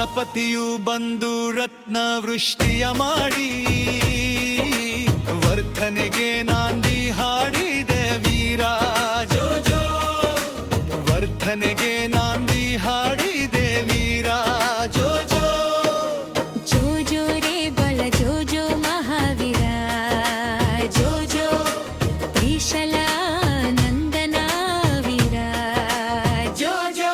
ಗಣಪತಿಯು ಬಂದು ರತ್ನ ವೃಷ್ಟಿಯ ಮಾಡಿ ವರ್ತನೆಗೆ ನಾಂದಿ ಹಾಡಿದೆ ವೀರ ಜೋ ಜೋ. ವರ್ತನೆಗೆ ನಾಂದಿ ಹಾಡಿದೆ ವೀರ ಜೋ ಜೋ. ಜೋ ಜೋ ರೇ ಬಲ ಜೋ ಜೋ ಮಹಾವೀರ ಜೋ ಜೋ. ತ್ರಿಶಲ ನಂದನ ವೀರ ಜೋ ಜೋ.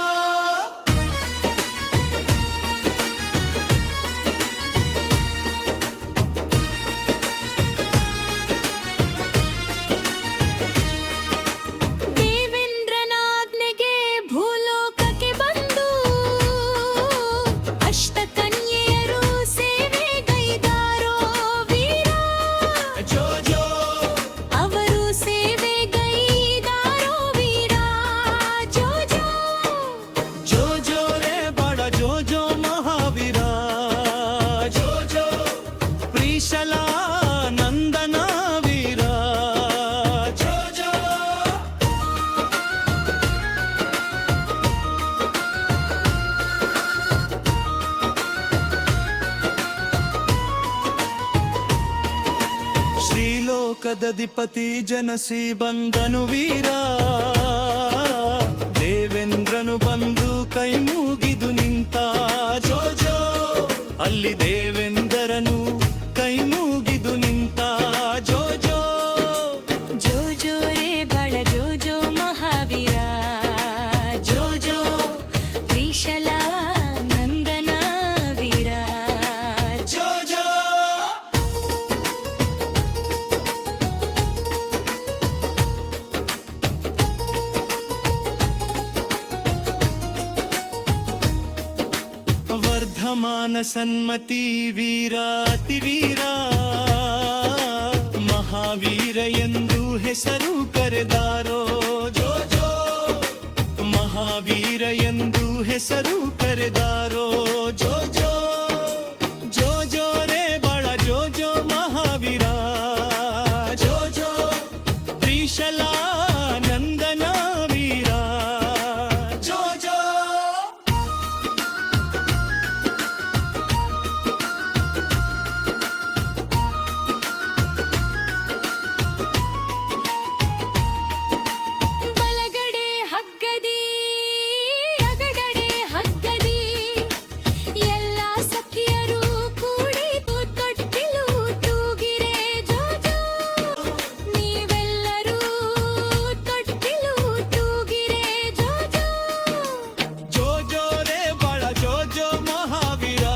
ದೇವೇಂದ್ರನಾಜ್ಞೆಗೆ ಭೂಲೋಕಕ್ಕೆ ಬಂದು ಅಷ್ಟಕನ್ಯೆಯರು ಸೇವೆಗೈದಾರೋ ವೀರ ಜೋ ಜೋ. ಅವರು ಸೇವೆಗೈದಾರೋ ವೀರ ಜೋ ಜೋ. ಜೋ ಜೋ ರೇ ಬಡ ಜೋ ಜೋ ಮಹಾವೀರ ಜೋ ಜೋ. ಪ್ರೀಶಲ ನಂದನ ವೀರ ಜೋ ಜೋ. ಶ್ರೀಲೋಕದಧಿಪತಿ ಜನಸಿ ಬಂದನು ವೀರ. ದೇವೇಂದ್ರನು ಬಂದು ಕೈ ಮುಗಿದು ನಿಂತ ಜೋ ಜೋ. ಅಲ್ಲಿ ದೇವೇಂದ್ರನು ಕೈ ಮುಗಿದು ನಿಂತ ಜೋ ಜೋ. ಜೋ ಜೋ ರೇ ಬಳ ಜೋ ಜೋ ಮಹಾವೀರ ಜೋ ಜೋ. ತ್ರಿಶಲ ನಂದನ ವೀರ ಜೋ ಜೋ. ವರ್ಧಮಾನ ಸನ್ಮತಿ ವೀರ ಅತಿ ವೀರ. ಮಹಾವೀರ ಎಂದು ಹೆಸರು ಕರೆದಾರೋ ಜೋ ಜೋ. ಮಹಾವೀರ ಎಂದು ಹೆಸರು ಕರೆದಾರೋ ಜೋ ಜೋ. ಜೋ ಜೋ ರೇ ಬಳ ಜೋ ಜೋ ಮಹಾವೀರ ಜೋ ಜೋ. ತ್ರಿಶಲ ನಂದನ ವೀರ ಜೋ ಜೋ. ಬಲಗಡೆ ಹಗ್ಗದಿ ಅಗಗಡೆ ಹಗ್ಗದಿ ಎಲ್ಲ ಸಖಿಯರು ಕೂಡಿ ತೊಟ್ಟಿಲು ತೂಗಿರೆ ಜೋ ಜೋ. ನೀವೆಲ್ಲರೂ ತೊಟ್ಟಿಲು ತೂಗಿರೆ ಜೋ ಜೋ. ಜೋ ಜೋ ರೇ ಬಳ ಜೋ ಜೋ ಮಹಾವೀರ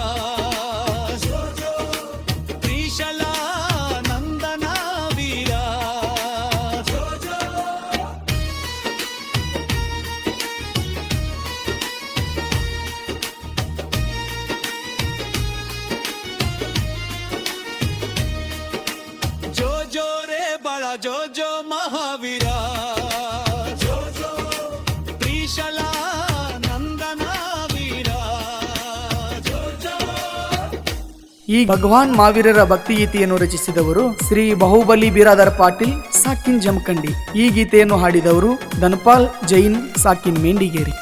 ಜೋ ಜೋ. ತ್ರಿಶಲ ನಂದನ ವೀರ ಜೋ ಜೋ. ಜೋ ಜೋ ರೇ ಬಳ ಜೋ ಜೋ ಮಹಾವೀರ ಜೋ ಜೋ. ತ್ರಿಶಲ ನಂದನ ವೀರ ಜೋ ಜೋ. ಈ ಭಗವಾನ್ ಮಹಾವೀರರ ಭಕ್ತಿಗೀತೆಯನ್ನು ರಚಿಸಿದವರು ಶ್ರೀ ಬಾಹುಬಲಿ ಬಿರಾದರ್ ಪಾಟೀಲ್ ಸಾಕಿನ್ ಜಮಖಂಡಿ. ಈ ಗೀತೆಯನ್ನು ಹಾಡಿದವರು ಧನಪಾಲ್ ಜೈನ್ ಸಾಕಿನ್ ಮೇಂಡಿಗೇರಿ.